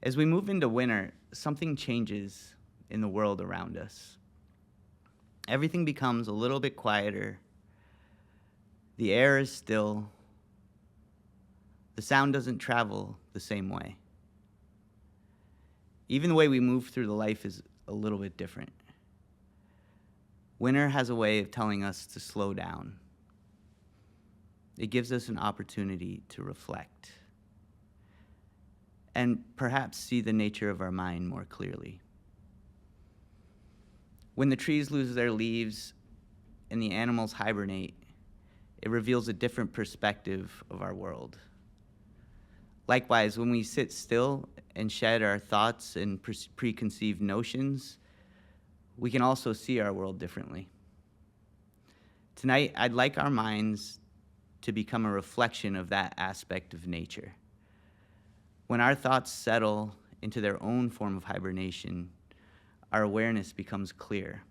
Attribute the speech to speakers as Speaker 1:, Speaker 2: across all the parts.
Speaker 1: As we move into winter, something changes in the world around us. Everything becomes a little bit quieter. The air is still. The sound doesn't travel the same way. Even the way we move through the life is a little bit different. Winter has a way of telling us to slow down. It gives us an opportunity to reflect and perhaps see the nature of our mind more clearly. When the trees lose their leaves and the animals hibernate, it reveals a different perspective of our world. Likewise, when we sit still and shed our thoughts and preconceived notions, we can also see our world differently. Tonight, I'd like our minds to become a reflection of that aspect of nature. When our thoughts settle into their own form of hibernation, our awareness becomes clear,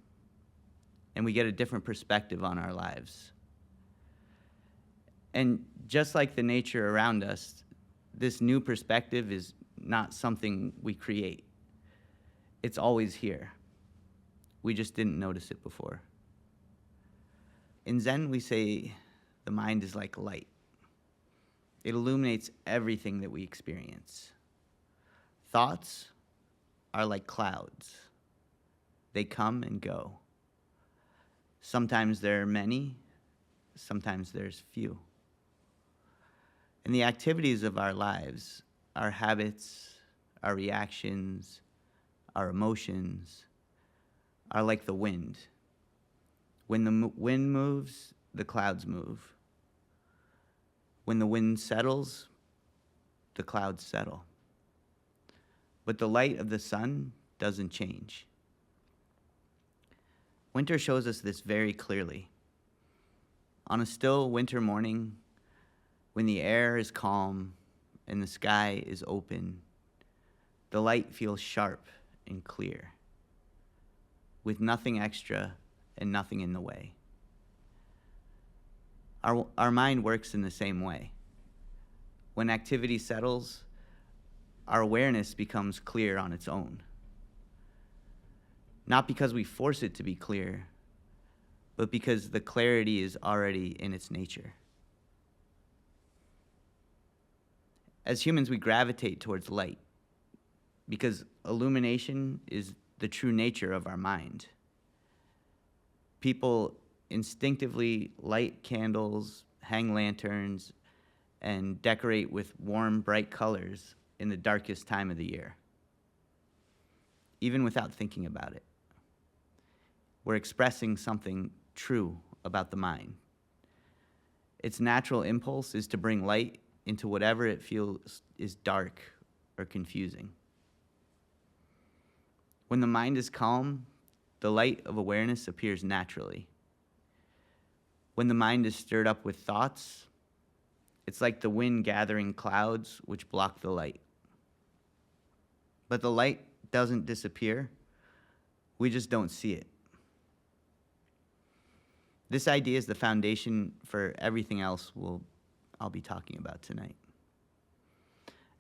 Speaker 1: and we get a different perspective on our lives. And just like the nature around us, this new perspective is not something we create. It's always here. We just didn't notice it before. In Zen, we say the mind is like light. It illuminates everything that we experience. Thoughts are like clouds. They come and go. Sometimes there are many, sometimes there's few. And the activities of our lives, our habits, our reactions, our emotions, are like the wind. When the wind moves, the clouds move. When the wind settles, the clouds settle. But the light of the sun doesn't change. Winter shows us this very clearly. On a still winter morning, when the air is calm and the sky is open, the light feels sharp and clear, with nothing extra and nothing in the way. Our mind works in the same way. When activity settles, our awareness becomes clear on its own. Not because we force it to be clear, but because the clarity is already in its nature. As humans, we gravitate towards light because illumination is the true nature of our mind. People instinctively light candles, hang lanterns, and decorate with warm, bright colors in the darkest time of the year, even without thinking about it. We're expressing something true about the mind. Its natural impulse is to bring light into whatever it feels is dark or confusing. When the mind is calm, the light of awareness appears naturally. When the mind is stirred up with thoughts, it's like the wind gathering clouds which block the light. But the light doesn't disappear. We just don't see it. This idea is the foundation for everything else I'll be talking about tonight.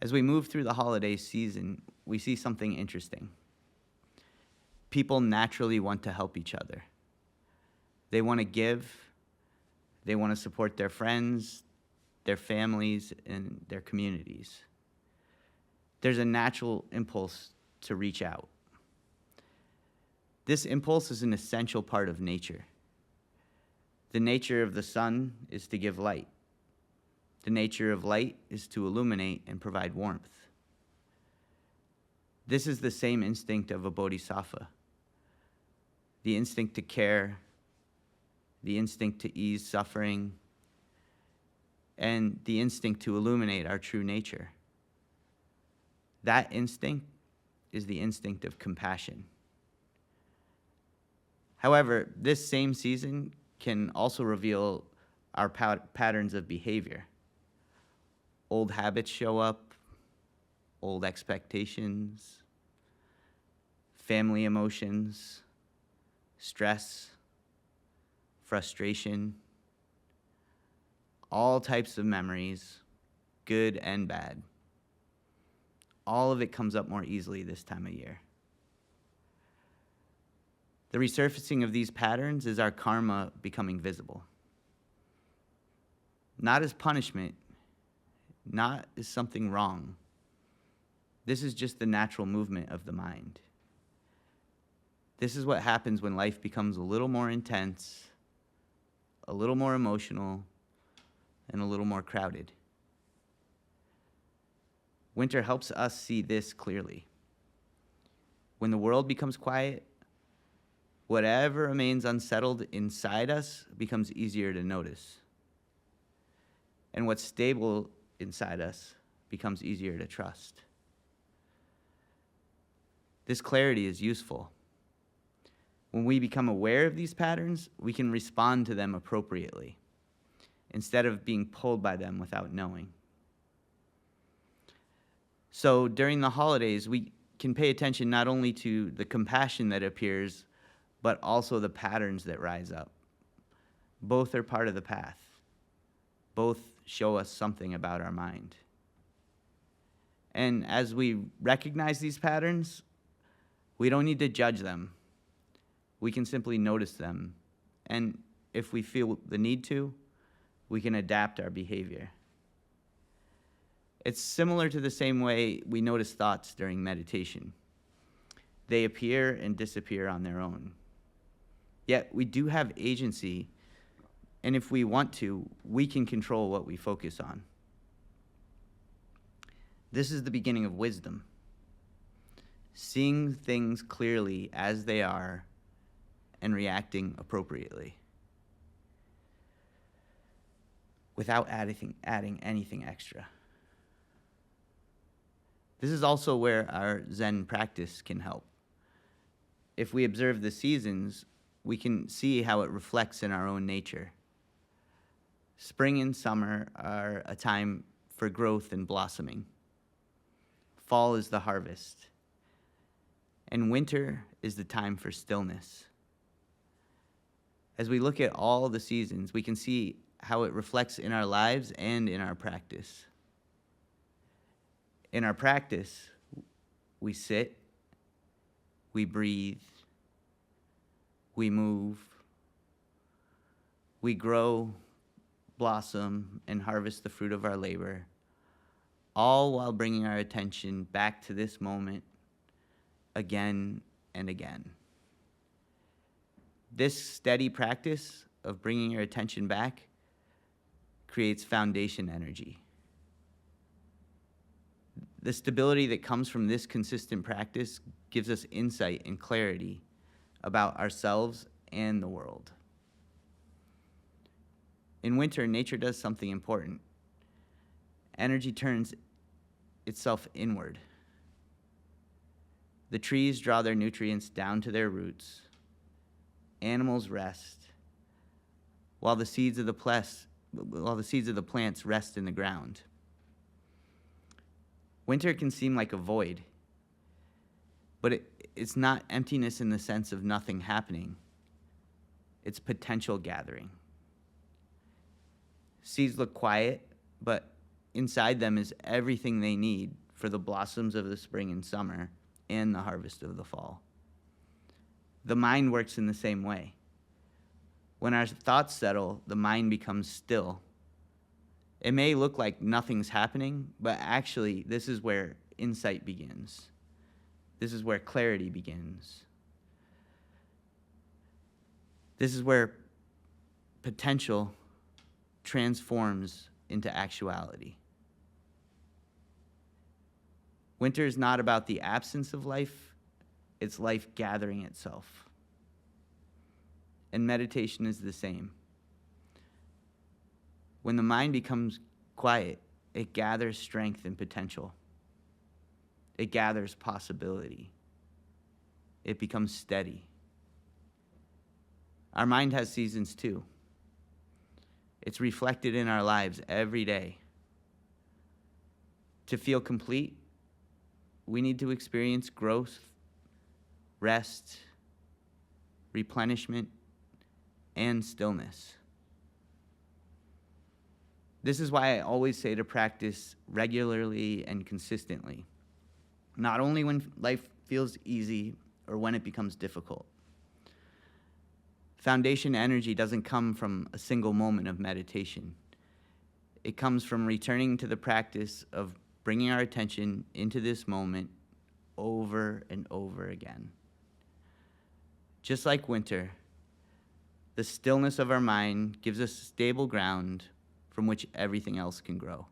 Speaker 1: As we move through the holiday season, we see something interesting. People naturally want to help each other. They want to give. They want to support their friends, their families, and their communities. There's a natural impulse to reach out. This impulse is an essential part of nature. The nature of the sun is to give light. The nature of light is to illuminate and provide warmth. This is the same instinct of a bodhisattva. The instinct to care, the instinct to ease suffering, and the instinct to illuminate our true nature. That instinct is the instinct of compassion. However, this same season can also reveal our patterns of behavior. Old habits show up, old expectations, family emotions, stress, frustration, all types of memories, good and bad. all of it comes up more easily this time of year. The resurfacing of these patterns is our karma becoming visible. Not as punishment, not as something wrong. This is just the natural movement of the mind. This is what happens when life becomes a little more intense, a little more emotional, and a little more crowded. Winter helps us see this clearly. When the world becomes quiet, whatever remains unsettled inside us becomes easier to notice. And what's stable inside us becomes easier to trust. This clarity is useful. When we become aware of these patterns, we can respond to them appropriately, instead of being pulled by them without knowing. So during the holidays, we can pay attention not only to the compassion that appears, but also the patterns that rise up. Both are part of the path. Both show us something about our mind. And as we recognize these patterns, we don't need to judge them. We can simply notice them. And if we feel the need to, we can adapt our behavior. It's similar to the same way we notice thoughts during meditation. They appear and disappear on their own. Yet we do have agency, and if we want to, we can control what we focus on. This is the beginning of wisdom. Seeing things clearly as they are and reacting appropriately, without adding anything extra. This is also where our Zen practice can help. If we observe the seasons, we can see how it reflects in our own nature. Spring and summer are a time for growth and blossoming. Fall is the harvest. And winter is the time for stillness. As we look at all the seasons, we can see how it reflects in our lives and in our practice. In our practice, we sit, we breathe, we move, we grow, blossom, and harvest the fruit of our labor, all while bringing our attention back to this moment again and again. This steady practice of bringing your attention back creates foundation energy. The stability that comes from this consistent practice gives us insight and clarity about ourselves and the world. In winter, nature does something important. Energy turns itself inward. The trees draw their nutrients down to their roots. Animals rest, while the seeds of the plants rest in the ground. Winter can seem like a void, but it's not emptiness in the sense of nothing happening. It's potential gathering. Seeds look quiet, but inside them is everything they need for the blossoms of the spring and summer and the harvest of the fall. The mind works in the same way. When our thoughts settle, the mind becomes still. It may look like nothing's happening, but actually, this is where insight begins. This is where clarity begins. This is where potential transforms into actuality. Winter is not about the absence of life, it's life gathering itself. And meditation is the same. When the mind becomes quiet, it gathers strength and potential. It gathers possibility. It becomes steady. Our mind has seasons too. It's reflected in our lives every day. To feel complete, we need to experience growth, rest, replenishment, and stillness. This is why I always say to practice regularly and consistently. not only when life feels easy or when it becomes difficult. Foundation energy doesn't come from a single moment of meditation. It comes from returning to the practice of bringing our attention into this moment over and over again. Just like winter, the stillness of our mind gives us stable ground from which everything else can grow.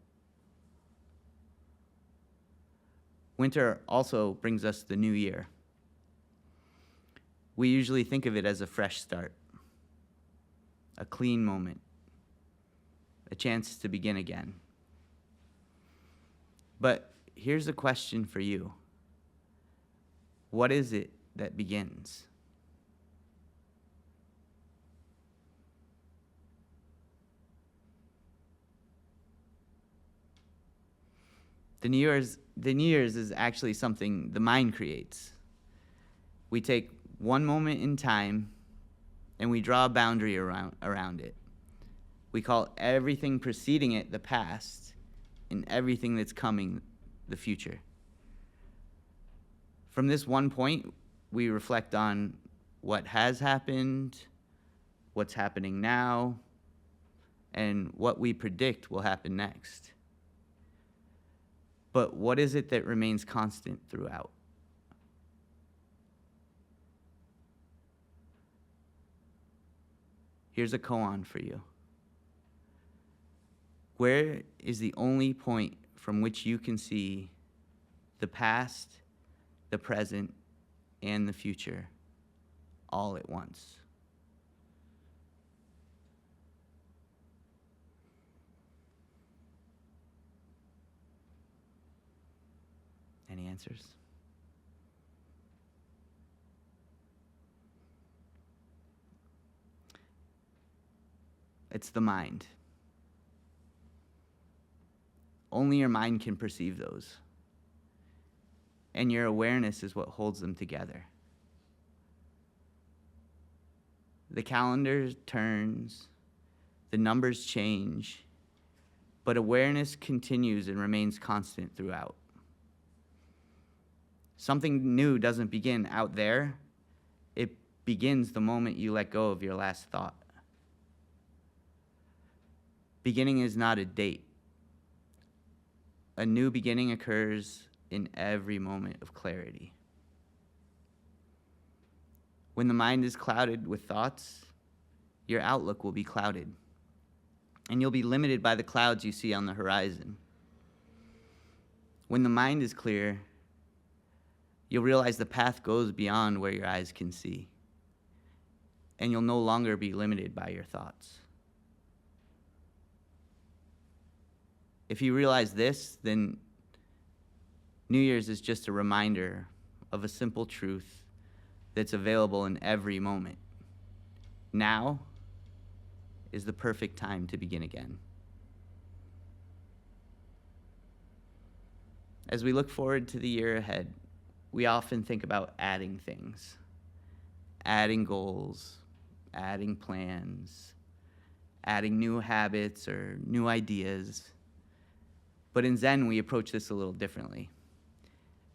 Speaker 1: Winter also brings us the new year. We usually think of it as a fresh start, a clean moment, a chance to begin again. But here's a question for you. What is it that begins? The New Year's is actually something the mind creates. We take one moment in time and we draw a boundary around it. We call everything preceding it the past and everything that's coming the future. From this one point, we reflect on what has happened, what's happening now, and what we predict will happen next. But what is it that remains constant throughout? Here's a koan for you. Where is the only point from which you can see the past, the present, and the future all at once? Any answers? It's the mind. Only your mind can perceive those. And your awareness is what holds them together. The calendar turns, the numbers change, but awareness continues and remains constant throughout. Something new doesn't begin out there. It begins the moment you let go of your last thought. Beginning is not a date. A new beginning occurs in every moment of clarity. When the mind is clouded with thoughts, your outlook will be clouded, and you'll be limited by the clouds you see on the horizon. When the mind is clear, you'll realize the path goes beyond where your eyes can see, and you'll no longer be limited by your thoughts. If you realize this, then New Year's is just a reminder of a simple truth that's available in every moment. Now is the perfect time to begin again. As we look forward to the year ahead, we often think about adding things, adding goals, adding plans, adding new habits or new ideas. But in Zen, we approach this a little differently.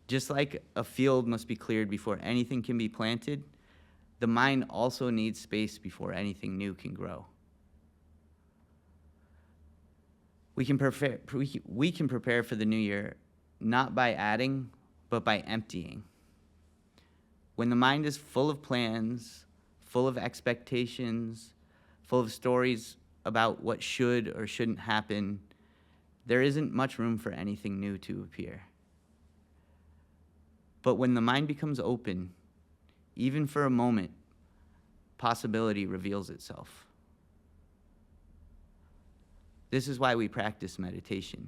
Speaker 1: Just like a field must be cleared before anything can be planted, the mind also needs space before anything new can grow. We can prepare for the new year not by adding, but by emptying. When the mind is full of plans, full of expectations, full of stories about what should or shouldn't happen, there isn't much room for anything new to appear. But when the mind becomes open, even for a moment, possibility reveals itself. This is why we practice meditation.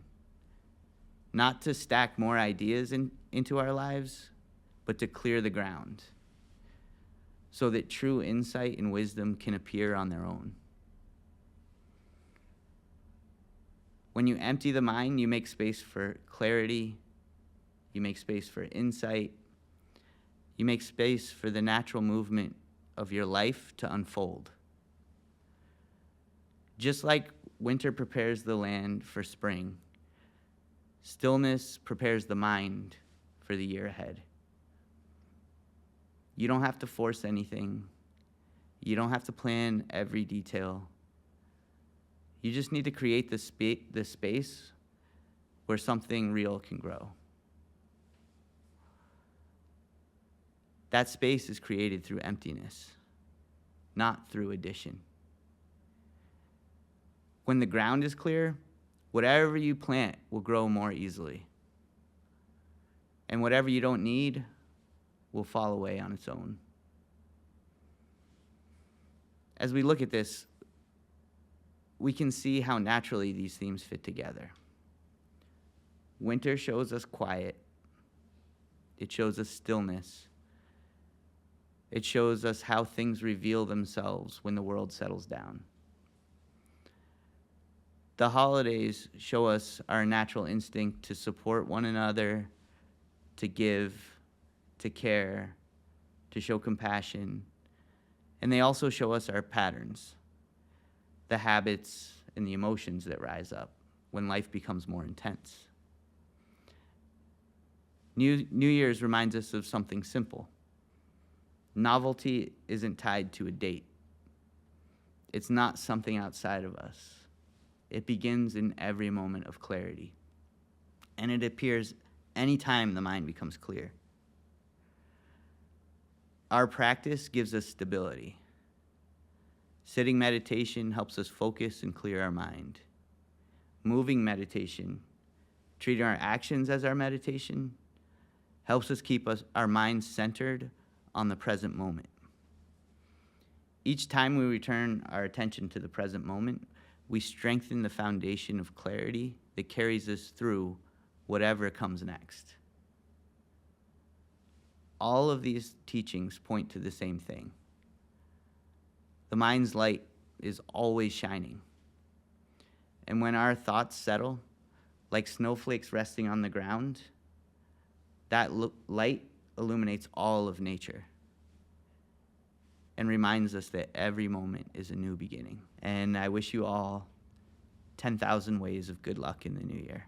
Speaker 1: Not to stack more ideas into our lives, but to clear the ground, so that true insight and wisdom can appear on their own. When you empty the mind, you make space for clarity, you make space for insight, you make space for the natural movement of your life to unfold. Just like winter prepares the land for spring, stillness prepares the mind for the year ahead. You don't have to force anything. You don't have to plan every detail. You just need to create the space where something real can grow. That space is created through emptiness, not through addition. When the ground is clear, whatever you plant will grow more easily. And whatever you don't need will fall away on its own. As we look at this, we can see how naturally these themes fit together. Winter shows us quiet. It shows us stillness. It shows us how things reveal themselves when the world settles down. The holidays show us our natural instinct to support one another, to give, to care, to show compassion. And they also show us our patterns, the habits and the emotions that rise up when life becomes more intense. New Year's reminds us of something simple. Novelty isn't tied to a date. It's not something outside of us. It begins in every moment of clarity. And it appears anytime the mind becomes clear. Our practice gives us stability. Sitting meditation helps us focus and clear our mind. Moving meditation, treating our actions as our meditation, helps us keep our minds centered on the present moment. Each time we return our attention to the present moment, we strengthen the foundation of clarity that carries us through whatever comes next. All of these teachings point to the same thing. The mind's light is always shining. And when our thoughts settle, like snowflakes resting on the ground, that light illuminates all of nature and reminds us that every moment is a new beginning. And I wish you all 10,000 ways of good luck in the new year.